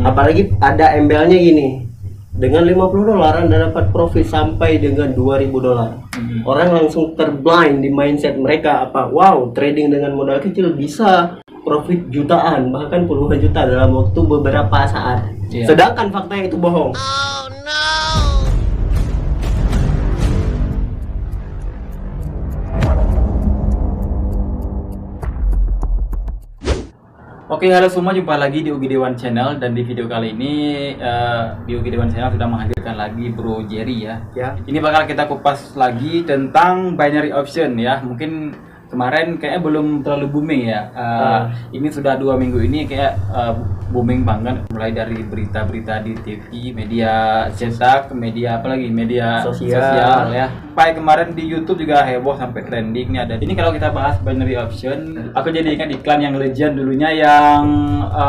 Apalagi ada embelnya gini. Dengan 50 dolar Anda dapat profit sampai dengan 2000 dolar. Orang langsung terblind di mindset mereka apa? Wow, trading dengan modal kecil bisa profit jutaan, bahkan puluhan juta dalam waktu beberapa saat. Sedangkan faktanya itu bohong. Oke, halo semua, jumpa lagi di UGD One Channel. Dan di video kali ini di UGD One Channel sudah menghadirkan lagi Bro Jerry ya. Ini bakal kita kupas lagi tentang binary option ya. Mungkin kemarin kayaknya belum terlalu booming ya. Ini sudah 2 minggu ini kayak booming banget, mulai dari berita-berita di TV, media cetak, media apalagi media sosial ya. Sampai kemarin di YouTube juga heboh sampai trending nih ada. Ini kalau kita bahas binary option, aku jadi ingat iklan yang legend dulunya yang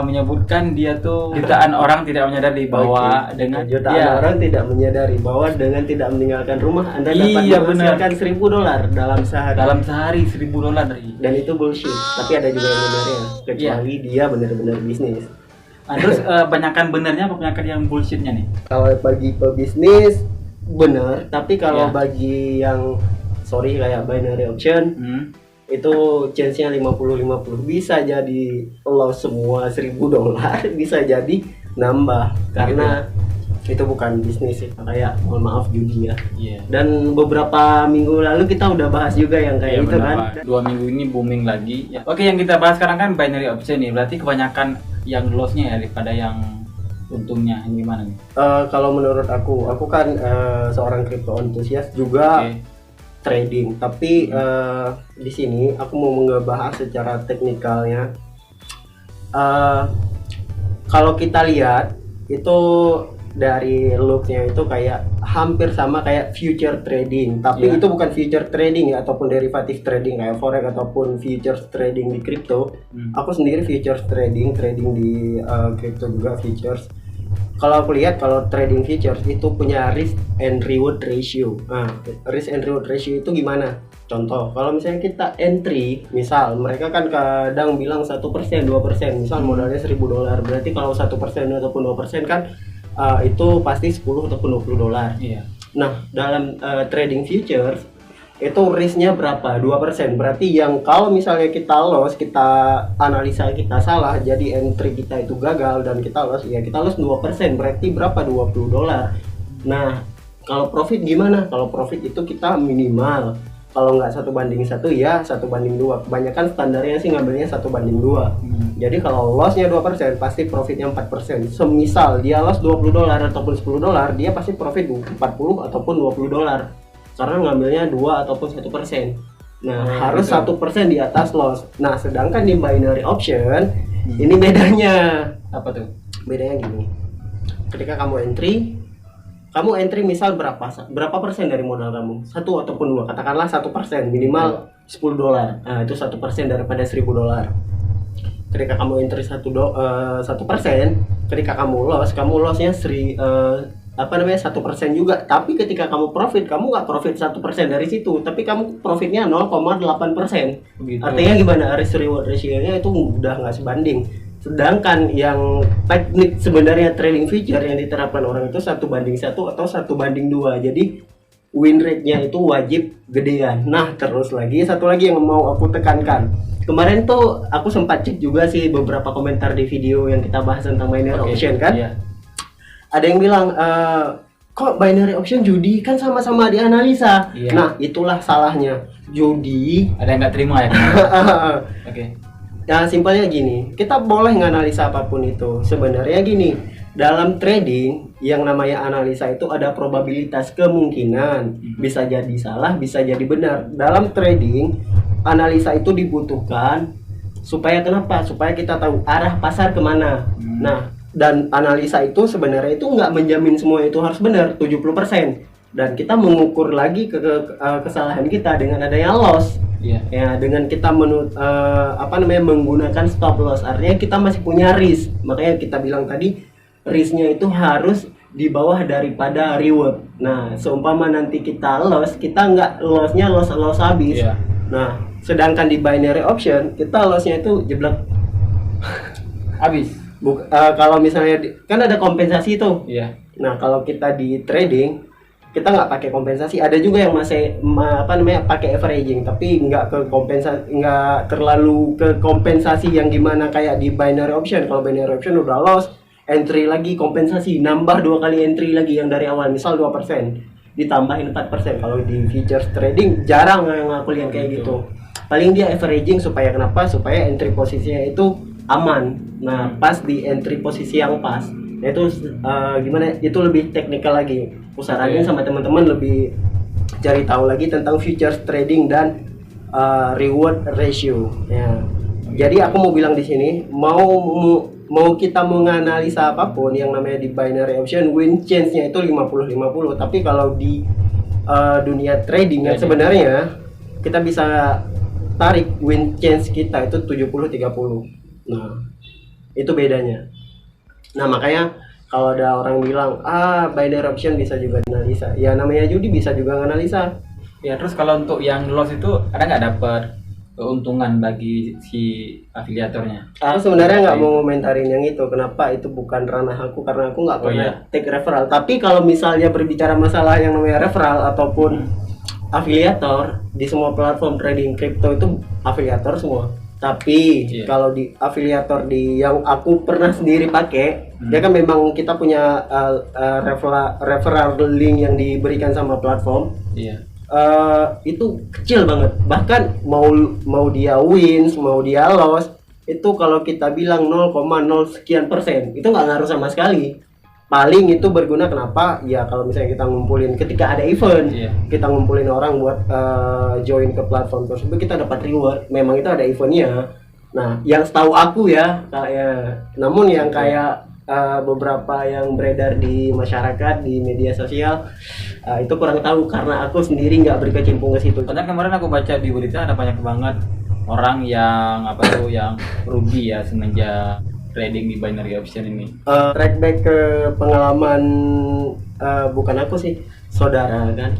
menyebutkan dia tuh jutaan orang tidak menyadari bahwa dengan jutaan orang tidak menyadari bahwa dengan tidak meninggalkan rumah Anda dapat menghasilkan 1000 dolar dalam sehari. Dalam sehari 1000 dolar. Dan itu bullshit. Tapi ada juga yang benarnya, kecuali dia benar-benar bisnis. Terus banyakan benernya apa banyakan yang bullshitnya nih? Kalau bagi pebisnis benar, tapi kalau bagi yang kayak binary option itu chance-nya 50-50, bisa jadi loss semua 1000 dolar, bisa jadi nambah karena itu bukan bisnis sih, kayak mohon maaf judi ya. Dan beberapa minggu lalu kita udah bahas juga yang kayak itu kan. 2 minggu ini booming lagi ya. Oke, yang kita bahas sekarang kan binary option nih, berarti kebanyakan yang loss-nya ya daripada yang untungnya. Ini gimana nih? Kalau menurut aku kan seorang crypto enthusiast juga trading, tapi di sini aku mau ngebahas secara teknikalnya. Kalau kita lihat itu dari looknya itu kayak hampir sama kayak future trading, tapi itu bukan future trading ya, ataupun derivatif trading kayak forex ataupun futures trading di crypto. Aku sendiri futures trading di crypto juga futures. Kalau aku lihat, kalau trading futures itu punya risk and reward ratio. Nah, risk and reward ratio itu gimana? Contoh, kalau misalnya kita entry, misal mereka kan kadang bilang 1%, 2%, misal modalnya 1000 dolar, berarti kalau 1% ataupun 2% kan itu pasti 10 ataupun 20 dolar. Nah, dalam trading futures itu risknya berapa? 2%. Berarti yang kalau misalnya kita loss, kita analisa kita salah, jadi entry kita itu gagal dan kita loss, ya kita loss 2%. Berarti berapa? 20 dolar. Nah, kalau profit gimana? Kalau profit itu kita minimal, kalau nggak 1:1 ya 1:2. Kebanyakan standarnya sih ngambilnya 1:2. Jadi kalau lossnya 2%, pasti profitnya 4%. Semisal dia loss 20 dolar ataupun 10 dolar, dia pasti profit 40 ataupun 20 dolar. Karena ngambilnya 2 ataupun 1%. Nah, harus 1% di atas loss. Nah, sedangkan di binary option, ini bedanya. Apa tuh? Bedanya gini. Ketika kamu entry misal berapa persen dari modal kamu? 1 ataupun 2, katakanlah 1%, minimal 10 dolar. Nah, itu 1% daripada 1000 dolar. Ketika kamu entry 1%, ketika kamu lossnya 1% juga. Tapi ketika kamu profit, kamu nggak profit 1% dari situ, tapi kamu profitnya 0,8%. Artinya gimana? Risk reward ratio-nya itu udah nggak sebanding. Sedangkan yang teknik sebenarnya trading future yang diterapkan orang itu 1:1 atau 1:2. Jadi win rate-nya itu wajib gedean. Nah, terus lagi satu lagi yang mau aku tekankan. Kemarin tuh aku sempat cek juga sih beberapa komentar di video yang kita bahas tentang binary option kan. Ada yang bilang kok binary option judi, kan sama-sama dianalisa. Nah, itulah salahnya. Judi ada yang nggak terima ya. Ya simpelnya gini, kita boleh nganalisa apapun itu. Sebenarnya gini, dalam trading yang namanya analisa itu ada probabilitas kemungkinan, bisa jadi salah, bisa jadi benar. Dalam trading, analisa itu dibutuhkan supaya kenapa? Supaya kita tahu arah pasar kemana. Nah, dan analisa itu sebenarnya itu nggak menjamin semua itu harus benar 70%. Dan kita mengukur lagi kesalahan kita dengan adanya loss. Ya, dengan kita menggunakan stop loss, artinya kita masih punya risk. Makanya kita bilang tadi risknya itu harus di bawah daripada reward. Nah, seumpama nanti kita loss, kita nggak lossnya loss habis. Nah, sedangkan di binary option kita lossnya itu jeblok habis. Kalau misalnya kan ada kompensasi tuh. Iya. Nah, kalau kita di trading kita nggak pakai kompensasi. Ada juga yang masih pakai averaging, tapi nggak ke kompensasi, nggak terlalu ke kompensasi yang gimana kayak di binary option. Kalau binary option udah loss, entry lagi kompensasi, nambah 2 kali entry lagi yang dari awal, misal 2%, ditambahin 4%. Kalau di futures trading jarang yang aku lihat kayak gitu. Paling dia averaging supaya kenapa? Supaya entry posisinya itu aman. Nah, pas di entry posisi yang pas. Nah, itu gimana? Itu lebih teknikal lagi. Aku saranin sama teman-teman lebih cari tahu lagi tentang futures trading dan reward ratio. Ya. Jadi aku mau bilang di sini, mau kita menganalisa apapun yang namanya di binary option, win chance-nya itu 50-50. Tapi kalau di dunia trading yang sebenarnya kita bisa tarik win chance kita itu 70-30. Nah, itu bedanya. Nah, makanya kalau ada orang bilang, binary option bisa juga analisa. Ya namanya judi bisa juga analisa. Ya, terus kalau untuk yang loss itu ada nggak dapat keuntungan bagi si afiliatornya? Aku sebenarnya nggak mau komentarin yang itu. Kenapa? Itu bukan ranah aku, karena aku nggak pernah take referral. Tapi kalau misalnya berbicara masalah yang namanya referral ataupun afiliator, di semua platform trading crypto itu afiliator semua. Tapi kalau di afiliator di yang aku pernah sendiri pakai, dia kan memang kita punya referral link yang diberikan sama platform. Itu kecil banget. Bahkan mau dia wins, mau dia loss, itu kalau kita bilang 0,0 sekian persen, itu nggak ngaruh sama sekali. Paling itu berguna kenapa? Ya kalau misalnya kita ngumpulin ketika ada event, kita ngumpulin orang buat join ke platform tersebut, kita dapat reward. Memang itu ada eventnya. Nah, yang setahu aku ya, namun yang kayak beberapa yang beredar di masyarakat di media sosial itu kurang tahu karena aku sendiri nggak berkecimpung ke situ. Karena kemarin aku baca di berita ada banyak banget orang yang yang rugi ya semenjak trading di binary option ini. Track back ke pengalaman bukan aku sih, saudara kan.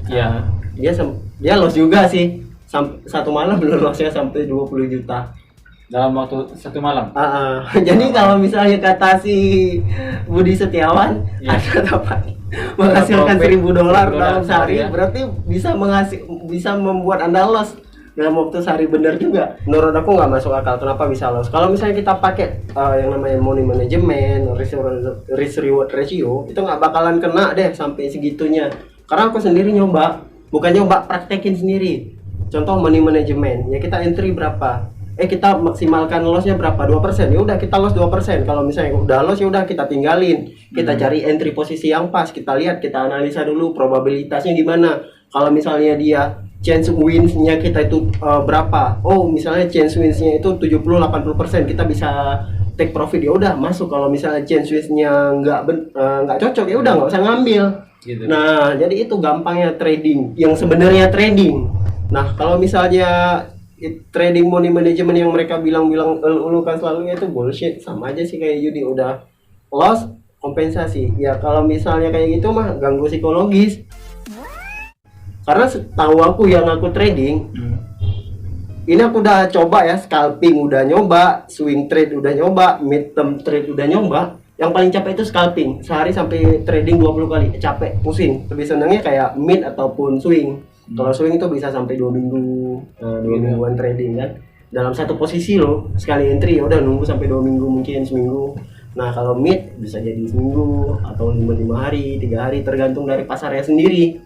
Dia loss juga sih. Satu malam lossnya sampai 20 juta. Dalam waktu satu malam. Jadi kalau misalnya kata si Budi Setiawan ada dapat menghasilkan $1.000 dalam sehari, berarti bisa membuat Anda loss dalam waktu sehari. Benar juga. Menurut aku nggak masuk akal kenapa bisa loss. Kalau misalnya kita pakai yang namanya money management, risk reward ratio, itu nggak bakalan kena deh sampai segitunya. Karena aku sendiri bukan nyoba, praktekin sendiri. Contoh money management, ya kita entry berapa? Kita maksimalkan lossnya berapa? 2%. Ya udah kita loss 2%. Kalau misalnya udah loss ya udah kita tinggalin. Kita cari entry posisi yang pas, kita lihat, kita analisa dulu probabilitasnya gimana. Kalau misalnya dia chance wins-nya kita itu berapa? Misalnya chance wins-nya itu 70-80%, kita bisa take profit, ya udah masuk. Kalau misalnya chance wins-nya nggak cocok, ya udah nggak usah ngambil. Gitu. Nah, jadi itu gampangnya trading. Yang sebenarnya trading. Nah, kalau misalnya trading money management yang mereka bilang ulukan selalu itu bullshit, sama aja sih kayak judi. Udah loss kompensasi. Ya kalau misalnya kayak gitu mah ganggu psikologis. Karena setahu aku yang aku trading, ini aku udah coba ya, scalping udah nyoba, swing trade udah nyoba, mid term trade udah nyoba. Yang paling capek itu scalping, sehari sampai trading 20 kali, capek, pusing. Lebih senangnya kayak mid ataupun swing. Kalau swing itu bisa sampai 2 minggu, 2 mingguan trading kan. Dalam satu posisi loh, sekali entry ya udah nunggu sampai 2 minggu, mungkin seminggu. Nah kalau mid bisa jadi seminggu atau 5 hari, 3 hari, tergantung dari pasarnya sendiri.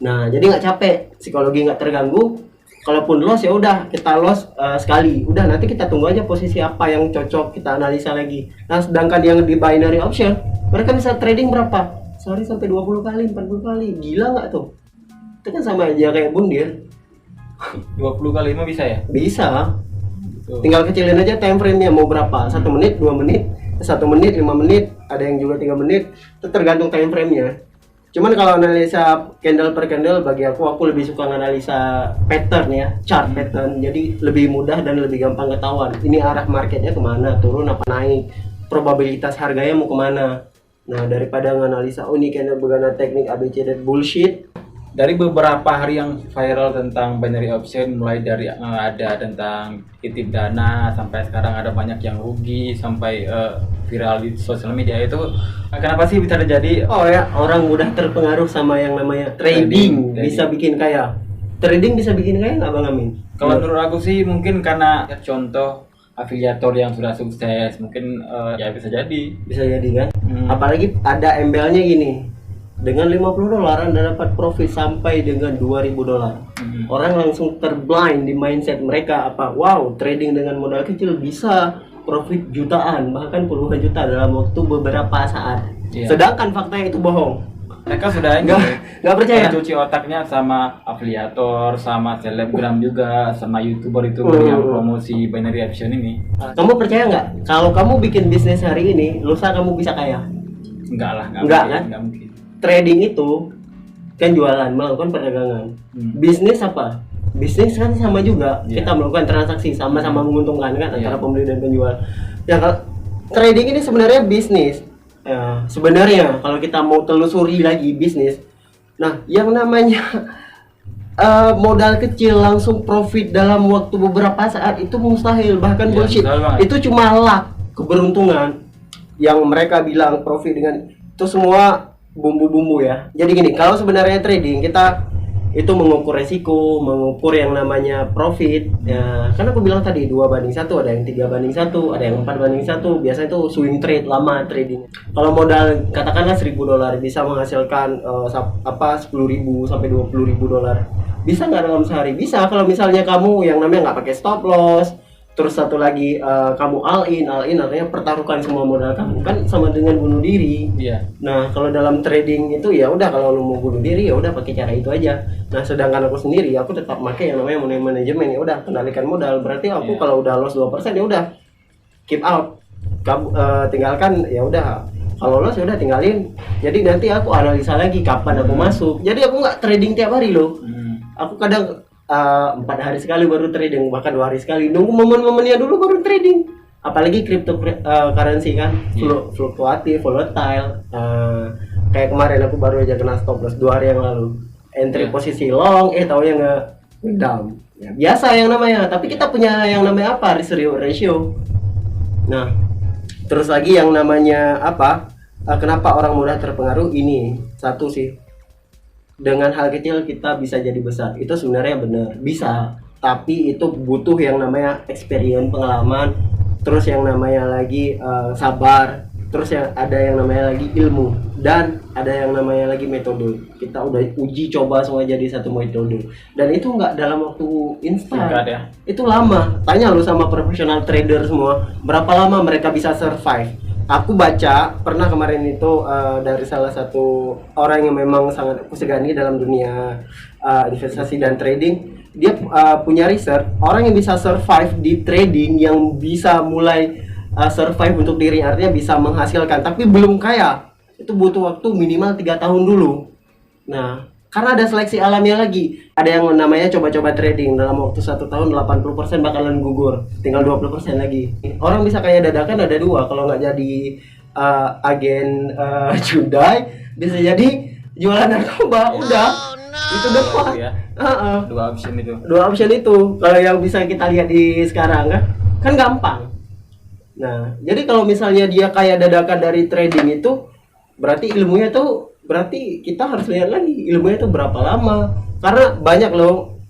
Nah jadi nggak capek, psikologi nggak terganggu. Kalaupun loss ya udah kita loss sekali, udah nanti kita tunggu aja posisi apa yang cocok, kita analisa lagi. Nah sedangkan yang di binary option, mereka bisa trading berapa? Sehari sampai 20 kali, 40 kali, gila nggak tuh? Itu kan sama aja kayak bundir. 20 kali mah bisa ya? Bisa. Tinggal kecilin aja time frame-nya mau berapa? 1 menit, 2 menit, 1 menit, 5 menit, ada yang juga 3 menit. Itu tergantung time frame-nya. Cuman kalau analisa candle per candle, bagi aku lebih suka analisa pattern ya, chart pattern. Jadi lebih mudah dan lebih gampang ketahuan. Ini arah marketnya kemana, turun apa naik, probabilitas harganya mau kemana. Nah daripada nganalisa ini candle bergana teknik ABC dan bullshit, Dari beberapa hari yang viral tentang binary option, mulai dari ada tentang titip dana sampai sekarang ada banyak yang rugi sampai viral di sosial media itu, kenapa sih bisa terjadi? Oh ya, orang mudah terpengaruh sama yang namanya trading. Bisa bikin kaya. Trading bisa bikin kaya nggak Bang Amin? Kalau menurut aku sih mungkin karena contoh afiliator yang sudah sukses, mungkin ya bisa jadi. Bisa jadi kan? Apalagi ada embelnya gini. Dengan $50 Anda dapat profit sampai dengan $2.000. Orang langsung terblind di mindset mereka apa? Wow, trading dengan modal kecil bisa profit jutaan, bahkan puluhan juta dalam waktu beberapa saat. Sedangkan faktanya itu bohong. Mereka sudah nggak percaya. Cuci otaknya sama afiliator, sama selebgram juga, sama youtuber yang promosi binary option ini. Kamu percaya nggak? Kalau kamu bikin bisnis hari ini, lusa kamu bisa kaya? Enggak lah, enggak kan? Enggak mungkin. Trading itu kan jualan, melakukan perdagangan. Bisnis apa? Bisnis kan sama juga. Kita melakukan transaksi, sama-sama menguntungkan kan antara pembeli dan penjual. Ya, trading ini sebenarnya bisnis. Ya, sebenarnya kalau kita mau telusuri lagi bisnis, nah yang namanya modal kecil langsung profit dalam waktu beberapa saat itu mustahil, bahkan bullshit. Itu cuma luck, keberuntungan. Yang mereka bilang profit dengan itu semua bumbu-bumbu ya. Jadi gini, kalau sebenarnya trading kita itu mengukur resiko, mengukur yang namanya profit ya. Kan aku bilang tadi 2:1, ada yang 3:1, ada yang 4:1. Biasanya itu swing trade, lama trading. Kalau modal katakanlah $1.000 bisa menghasilkan 10.000 sampai $20.000. Bisa nggak dalam sehari? Bisa kalau misalnya kamu yang namanya nggak pakai stop loss. Terus satu lagi kamu all in artinya pertaruhkan semua modal kamu, kan sama dengan bunuh diri. Nah kalau dalam trading itu ya udah, kalau lu mau bunuh diri ya udah pakai cara itu aja. Nah sedangkan aku sendiri aku tetap pakai yang namanya money management, ya udah kendalikan modal. Berarti aku kalau udah loss 2% ya udah keep out, kamu tinggalkan, ya udah. Kalau loss ya udah tinggalin. Jadi nanti aku analisa lagi kapan aku masuk. Jadi aku nggak trading tiap hari loh. Aku kadang 4 hari sekali baru trading, bahkan 2 hari sekali, nunggu momen-momennya dulu baru trading. Apalagi cryptocurrency kan fluktuatif, volatile. Kayak kemarin aku baru aja kena stop loss 2 hari yang lalu, entry posisi long, taunya nge-down ya, biasa yang namanya. Tapi kita punya yang namanya apa, risk reward ratio. Nah terus lagi yang namanya apa, kenapa orang mudah terpengaruh ini satu sih, dengan hal kecil kita bisa jadi besar. Itu sebenarnya benar, bisa. Tapi itu butuh yang namanya experience, pengalaman. Terus yang namanya lagi sabar. Terus ada yang namanya lagi ilmu. Dan ada yang namanya lagi metode. Kita udah uji coba semua jadi satu metode. Dan itu nggak dalam waktu instan. Ya. Itu lama. Tanya lu sama profesional trader semua, berapa lama mereka bisa survive. Aku baca pernah kemarin itu dari salah satu orang yang memang sangat aku segani dalam dunia investasi dan trading. Dia punya riset, orang yang bisa survive di trading, yang bisa mulai survive untuk diri, artinya bisa menghasilkan tapi belum kaya, itu butuh waktu minimal 3 tahun dulu. Nah karena ada seleksi alamnya lagi. Ada yang namanya coba-coba trading, dalam waktu 1 tahun 80% bakalan gugur, tinggal 20% lagi. Orang bisa kaya dadakan ada 2, kalau nggak jadi agen cudai, bisa jadi jualan narkoba. Udah itu depan ya. Dua option itu kalau yang bisa kita lihat di sekarang kan gampang. Nah jadi kalau misalnya dia kaya dadakan dari trading itu, berarti ilmunya tuh, berarti kita harus lihat lagi ilmunya itu berapa lama. Karena banyak loh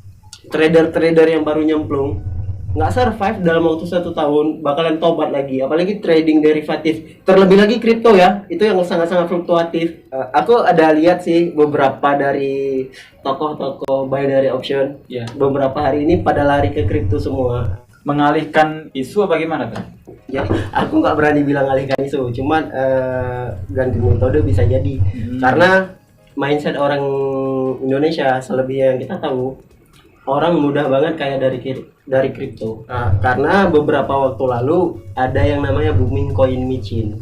trader-trader yang baru nyemplung nggak survive dalam waktu 1 tahun, bakalan tobat lagi. Apalagi trading derivatif, terlebih lagi kripto ya, itu yang sangat-sangat fluktuatif. Aku ada lihat sih beberapa dari tokoh-tokoh binary option, beberapa hari ini pada lari ke kripto semua. Mengalihkan isu apa gimana kan? Ya, aku nggak berani bilang alihkan isu, cuman ganti metode bisa jadi. Karena mindset orang Indonesia, selebihnya yang kita tahu, orang mudah banget kayak dari kripto. Karena beberapa waktu lalu ada yang namanya booming coin micin.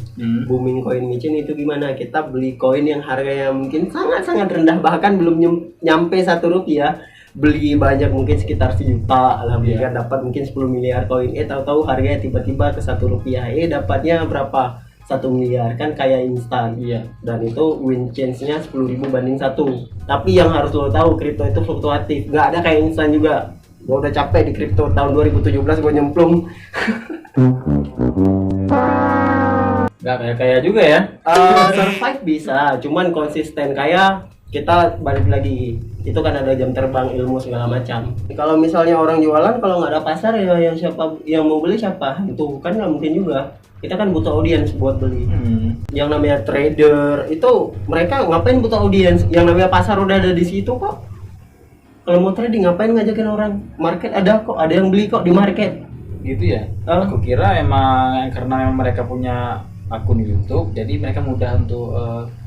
Booming coin micin itu gimana? Kita beli koin yang harganya mungkin sangat-sangat rendah, bahkan belum nyampe Rp1, beli banyak mungkin sekitar 1 juta, alhamdulillah dapat mungkin 10 miliar koin. Tahu-tahu harganya tiba-tiba ke Rp1, dapatnya berapa? 1 miliar kan kayak instan. Iya. Dan itu win chance-nya 10.000 banding 1. Tapi yang harus lo tahu, kripto itu fluktuatif, nggak ada kayak instan juga. Gue udah capek di kripto, tahun 2017 gue nyemplung. Nggak kayak juga ya. Survive bisa, cuman konsisten kayak kita balik lagi. Itu kan ada jam terbang, ilmu segala macam. Kalau misalnya orang jualan, kalau nggak ada pasar ya yang siapa yang mau beli siapa? Itu kan nggak mungkin juga. Kita kan butuh audiens buat beli. Yang namanya trader itu mereka ngapain butuh audiens? Yang namanya pasar udah ada di situ kok. Kalau mau trading ngapain ngajakin orang? Market ada kok, ada yang beli kok di market. Gitu ya. Aku kira emang karena mereka punya akun YouTube, jadi mereka mudah untuk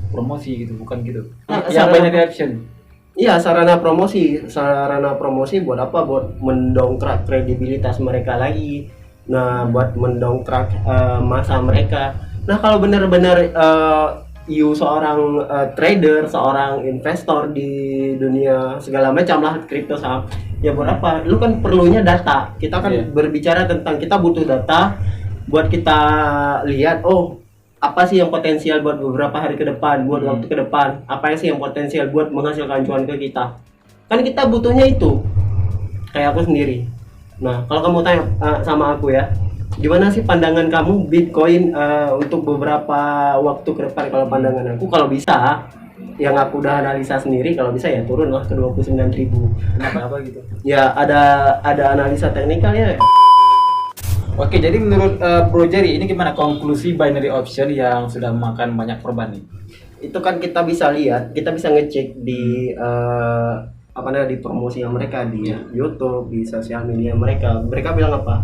promosi gitu, bukan gitu. Yang banyak reaction. Iya, sarana promosi buat apa? Buat mendongkrak kredibilitas mereka lagi. Nah, buat mendongkrak masa mereka. Nah, kalau benar-benar you seorang trader, seorang investor di dunia segala macam lah kripto saham, ya buat apa? Lu kan perlunya data. Kita kan berbicara tentang kita butuh data buat kita lihat, oh apa sih yang potensial buat beberapa hari ke depan, buat waktu ke depan, apa sih yang potensial buat menghasilkan cuan ke kita. Kan kita butuhnya itu. Kayak aku sendiri. Nah, kalau kamu tanya sama aku ya, gimana sih pandangan kamu Bitcoin untuk beberapa waktu ke depan? Kalau pandangan aku, kalau bisa, yang aku udah analisa sendiri, kalau bisa ya turun lah ke 29.000. Kenapa gitu? Ya ada analisa teknikal ya. Oke, jadi menurut Bro Jerry ini gimana konklusi binary option yang sudah makan banyak korban nih? Itu kan kita bisa lihat, kita bisa ngecek di di promosi yang mereka di YouTube, di sosial media mereka. Mereka bilang apa?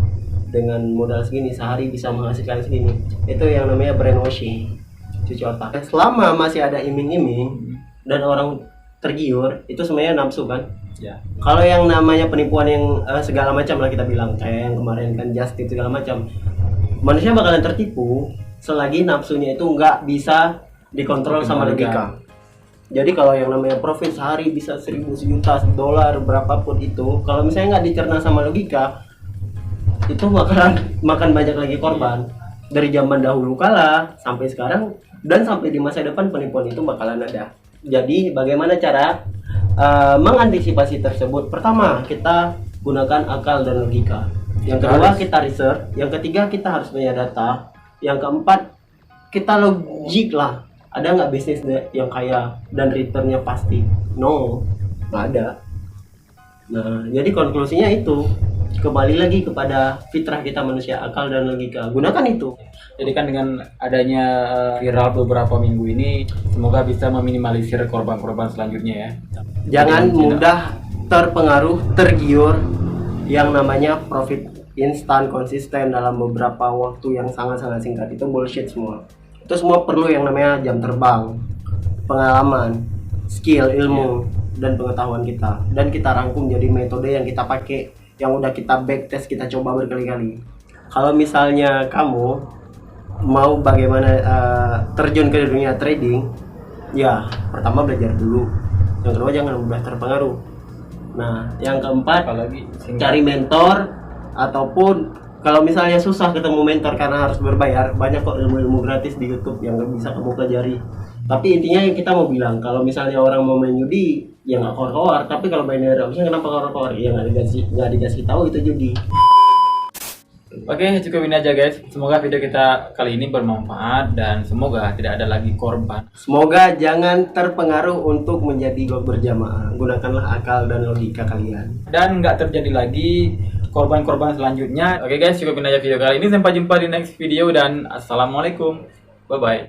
Dengan modal segini sehari bisa menghasilkan segini. Itu yang namanya brainwashing, cuci otak. Selama masih ada iming-iming dan orang tergiur, itu sebenarnya nafsu kan. Ya. Kalau yang namanya penipuan yang segala macam lah kita bilang, kayak yang kemarin kan just itu segala macam, manusia bakalan tertipu selagi nafsunya itu nggak bisa dikontrol sama logika. Jadi kalau yang namanya profit sehari bisa 1.000, sejuta, $1, berapapun itu, kalau misalnya nggak dicerna sama logika, itu bakalan makan banyak lagi korban. Dari zaman dahulu kala sampai sekarang dan sampai di masa depan penipuan itu bakalan ada. Jadi bagaimana cara mengantisipasi tersebut? Pertama, kita gunakan akal dan logika. Yang kedua, kita research. Yang ketiga, kita harus punya data. Yang keempat, kita logik lah. Ada nggak bisnis yang kaya dan returnnya pasti? No, nggak ada. Nah, jadi konklusinya itu kembali lagi kepada fitrah kita manusia, akal dan logika. Gunakan itu. Jadi kan dengan adanya viral beberapa minggu ini, semoga bisa meminimalisir korban-korban selanjutnya ya. Jangan mudah terpengaruh, tergiur yang namanya profit instan konsisten dalam beberapa waktu yang sangat-sangat singkat. Itu bullshit semua. Itu semua perlu yang namanya jam terbang, pengalaman, skill, ilmu, dan pengetahuan kita. Dan kita rangkum jadi metode yang kita pakai, yang udah kita backtest, kita coba berkali-kali. Kalau misalnya kamu mau bagaimana terjun ke dunia trading, ya pertama belajar dulu. Yang kedua jangan mudah terpengaruh. Nah, yang keempat cari mentor, ataupun kalau misalnya susah ketemu mentor karena harus berbayar, banyak kok ilmu-ilmu gratis di YouTube yang bisa kamu pelajari. Tapi intinya yang kita mau bilang, kalau misalnya orang mau main judi, ya nggak keluar. Tapi kalau binary option kenapa keluar? Ya nggak dikasih tahu itu judi. Oke, cukup ini aja guys. Semoga video kita kali ini bermanfaat dan semoga tidak ada lagi korban. Semoga jangan terpengaruh untuk menjadi gol berjamaah. Gunakanlah akal dan logika kalian. Dan nggak terjadi lagi korban-korban selanjutnya. Oke guys, cukup ini aja video kali ini. Sampai jumpa di next video dan assalamualaikum. Bye bye.